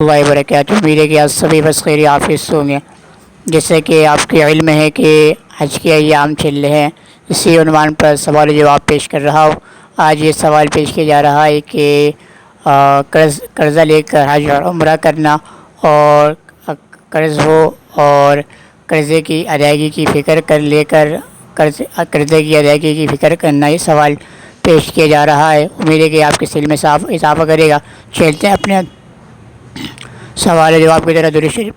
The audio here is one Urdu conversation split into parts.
اللہ وبرکاتہ۔ امید ہے کہ آپ سبھی بس خیر حافظ ہوں گے۔ جیسے کہ آپ کے علم ہے کہ حج کے ایام چل رہے ہیں، اسی عنوان پر سوال و جواب پیش کر رہا ہوں۔ آج یہ سوال پیش کیا جا رہا ہے کہ قرضہ لے کر حج اور عمرہ کرنا، اور قرض ہو اور قرضے کی ادائیگی کی فکر کر لے کر قرضے کی ادائیگی کی فکر کرنا، یہ سوال پیش کیا جا رہا ہے۔ امید ہے کہ آپ کے علم میں اضافہ کرے گا۔ چلتے ہیں اپنے سوال و جواب کی طرح۔ درود شریف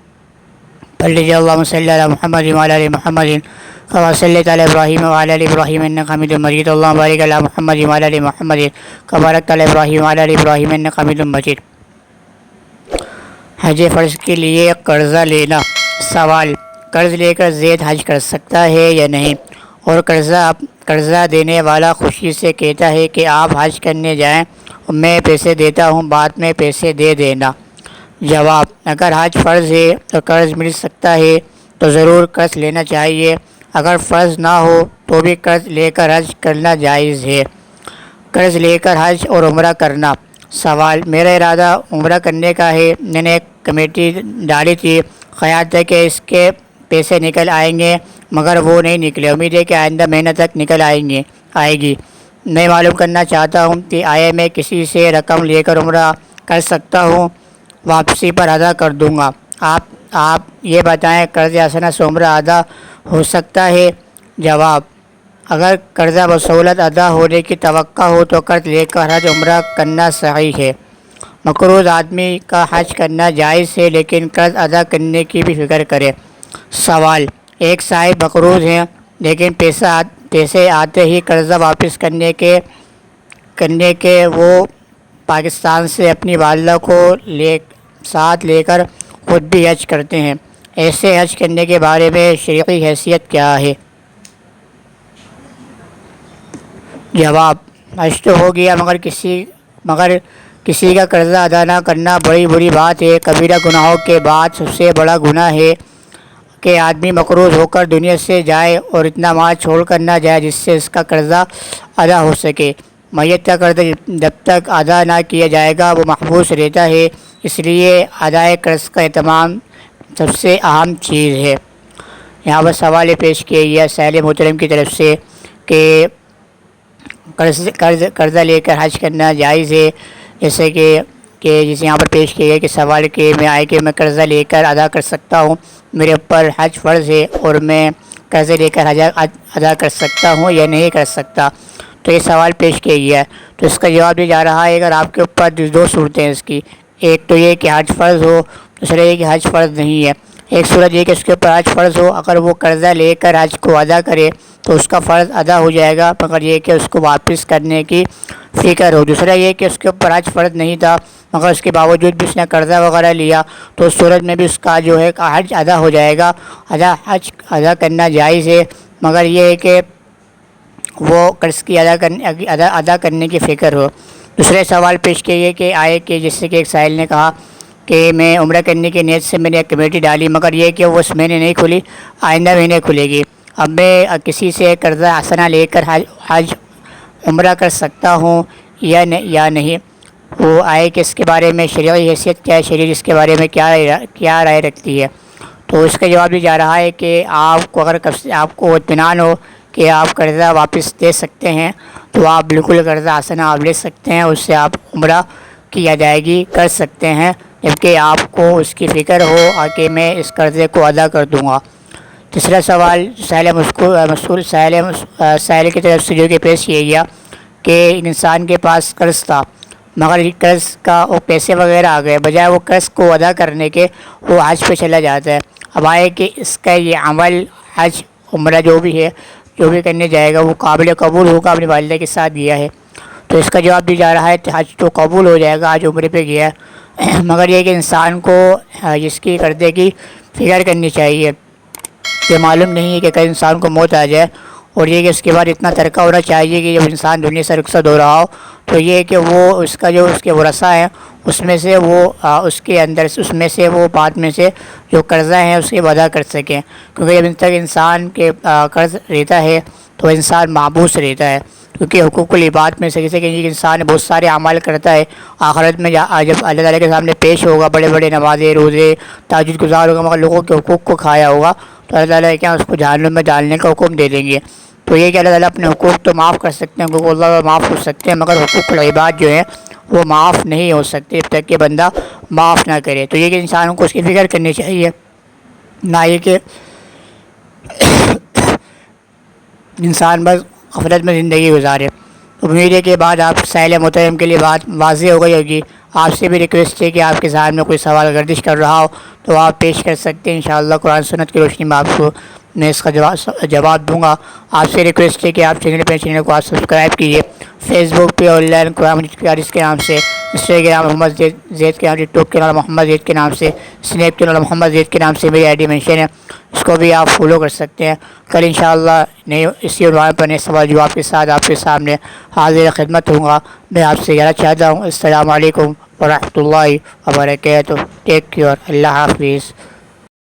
پڑھ لیجیے۔ اللہم صلی علی محمد وعلی آل محمد کما صلیت علی ابراہیم وعلی آل ابراہیم انک حمید مجید۔ اللہم بارک علی محمد وعلی آل محمد کما بارکت علی ابراہیم وعلی آل ابراہیم انک حمید مجید۔ حج فرض کے لیے قرضہ لینا۔ سوال: قرض لے کر زید حج کر سکتا ہے یا نہیں؟ اور قرضہ دینے والا خوشی سے کہتا ہے کہ آپ حج کرنے جائیں، میں پیسے دیتا ہوں، بعد میں پیسے دے دینا۔ جواب: اگر حج فرض ہے تو قرض مل سکتا ہے تو ضرور قرض لینا چاہیے۔ اگر فرض نہ ہو تو بھی قرض لے کر حج کرنا جائز ہے۔ قرض لے کر حج اور عمرہ کرنا۔ سوال: میرا ارادہ عمرہ کرنے کا ہے، میں نے ایک کمیٹی ڈالی تھی، خیال تھا کہ اس کے پیسے نکل آئیں گے، مگر وہ نہیں نکلے۔ امید ہے کہ آئندہ مہینہ تک نکل آئے گی۔ میں معلوم کرنا چاہتا ہوں کہ آیا میں کسی سے رقم لے کر عمرہ کر سکتا ہوں؟ واپسی پر ادا کر دوں گا۔ آپ یہ بتائیں، قرض حسنہ سے عمرہ ادا ہو سکتا ہے؟ جواب: اگر قرضہ بسہولت ادا ہونے کی توقع ہو تو قرض لے کر حج عمرہ کرنا صحیح ہے۔ مقروض آدمی کا حج کرنا جائز ہے، لیکن قرض ادا کرنے کی بھی فکر کرے۔ سوال: ایک صاحب مقروض ہیں، لیکن پیسے آتے ہی قرضہ واپس کرنے کے وہ پاکستان سے اپنی والدہ کو ساتھ لے کر خود بھی حج کرتے ہیں۔ ایسے حج کرنے کے بارے میں شرعی حیثیت کیا ہے؟ جواب: حج تو ہو گیا، مگر کسی کا قرضہ ادا نہ کرنا بڑی بری بات ہے۔ کبیرہ گناہوں کے بعد سب سے بڑا گناہ ہے کہ آدمی مقروض ہو کر دنیا سے جائے اور اتنا مال چھوڑ کر نہ جائے جس سے اس کا قرضہ ادا ہو سکے۔ میت کا قرض جب تک ادا نہ کیا جائے گا وہ محبوس رہتا ہے، اس لیے ادائے قرض کا اہتمام سب سے اہم چیز ہے۔ یہاں پر سوال یہ پیش کیا گیا سائل محترم کی طرف سے کہ قرضہ لے کر حج کرنا جائز ہے، جیسے کہ جسے یہاں پر پیش کیا گیا کہ سوال کہ میں قرضہ لے کر ادا کر سکتا ہوں، میرے اوپر حج فرض ہے اور میں قرضہ لے کر حج ادا کر سکتا ہوں یا نہیں کر سکتا، تو یہ سوال پیش کیا گیا ہے۔ تو اس کا جواب دیا جا رہا ہے اگر آپ کے اوپر دو صورتیں ہیں اس کی، ایک تو یہ کہ حج فرض ہو، دوسرا یہ کہ حج فرض نہیں ہے۔ ایک صورت یہ کہ اس کے اوپر حج فرض ہو، اگر وہ قرضہ لے کر حج کو ادا کرے تو اس کا فرض ادا ہو جائے گا، مگر یہ کہ اس کو واپس کرنے کی فکر ہو۔ دوسرا یہ کہ اس کے اوپر حج فرض نہیں تھا، مگر اس کے باوجود بھی اس نے قرضہ وغیرہ لیا، تو اس صورت میں بھی اس کا جو ہے حج ادا ہو جائے گا، حج ادا کرنا جائز ہے، مگر یہ ہے کہ وہ قرض کی ادا کرنے کی فکر ہو۔ دوسرے سوال پیش کیے کہ جس سے کہ ایک سائل نے کہا کہ میں عمرہ کرنے کی نیت سے میں نے ایک کمیٹی ڈالی، مگر یہ کہ وہ اس مہینے نہیں کھلی، آئندہ مہینے کھلے گی۔ اب میں کسی سے قرضہ حسنہ لے کر حج عمرہ کر سکتا ہوں یا نہیں؟ وہ آئے کہ اس کے بارے میں شرعی حیثیت کیا ہے، شریعت اس کے بارے میں کیا رائے رکھتی ہے؟ تو اس کا جواب دیا جا رہا ہے کہ اگر آپ کو اطمینان ہو کہ آپ قرضہ واپس دے سکتے ہیں تو آپ بالکل قرضہ حسنہ آپ لے سکتے ہیں، اس سے آپ عمرہ کی ادائیگی کر سکتے ہیں، جبکہ آپ کو اس کی فکر ہو کہ میں اس قرضے کو ادا کر دوں گا۔ تیسرا سوال سائل کی طرف سے جو کہ پیش کیا گیا کہ انسان کے پاس قرض تھا، مگر قرض کا وہ پیسے وغیرہ آ گئے، بجائے وہ قرض کو ادا کرنے کے وہ حج پہ چلا جاتا ہے۔ اب آئے کہ اس کا یہ عمل حج عمرہ جو بھی کرنے جائے گا وہ قابل قبول ہوگا، اپنی والدہ کے ساتھ گیا ہے، تو اس کا جواب دیا جا رہا ہے کہ حج تو قبول ہو جائے گا، حج عمرے پہ گیا ہے، مگر یہ کہ انسان کو اس کی قرضے کی فکر کرنی چاہیے۔ یہ معلوم نہیں ہے کہ کئی انسان کو موت آ جائے، اور یہ کہ اس کے بعد اتنا ترقہ ہونا چاہیے کہ جب انسان دنیا سے رخصت ہو رہا ہو تو یہ کہ وہ اس کے ورثاء ہیں اس میں سے وہ بعد میں سے جو قرضہ ہیں اس کے ادا کر سکیں، کیونکہ جب تک انسان کے قرض رہتا ہے تو انسان محبوس رہتا ہے، کیونکہ حقوق العباد میں سے کہ ایک انسان بہت سارے اعمال کرتا ہے، آخرت میں جب اللہ تعالیٰ کے سامنے پیش ہوگا، بڑے بڑے نمازیں روزے تہجد گزار ہوگا، مگر لوگوں کے حقوق کو کھایا ہوگا، تو اللہ تعالیٰ کیا اس کو جہنم میں ڈالنے کا حکم دے دیں گے۔ تو یہ کہ اللہ تعالیٰ اپنے حقوق تو معاف کر سکتے ہیں، حقوق اللہ معاف ہو سکتے ہیں، مگر حقوق العباد جو ہیں وہ معاف نہیں ہو سکتے جب تک کہ بندہ معاف نہ کرے۔ تو یہ کہ انسانوں کو اس کی فکر کرنی چاہیے، نہ یہ کہ انسان بس غفلت میں زندگی گزارے۔ امید ہے کہ بعد آپ سائل محترم کے لیے بات واضح ہو گئی ہوگی۔ آپ سے بھی ریکویسٹ ہے کہ آپ کے ذہن میں کوئی سوال گردش کر رہا ہو تو آپ پیش کر سکتے ہیں، انشاءاللہ قرآن سنت کی روشنی میں آپ کو میں اس کا جواب دوں گا۔ آپ سے ریکویسٹ ہے کہ آپ چینل کو آپ سبسکرائب کیجیے، فیس بک پہ آن لائن قرآن مجید کے حدیث کے نام سے، انسٹاگرام محمد زید کے نام سے، ٹک ٹاک کے نام محمد زید کے نام سے، اسنیپ کے نام محمد زید کے نام سے میری آئی ڈی مینشن ہے، اس کو بھی آپ فالو کر سکتے ہیں۔ کل انشاءاللہ نئے اسی عنوان پر نئے سوال جواب کے ساتھ آپ کے سامنے حاضر خدمت ہوں گا۔ میں آپ سے کہنا چاہتا ہوں السلام علیکم ورحمۃ اللہ وبرکاتہ۔ ٹیک کیئر، اللہ حافظ۔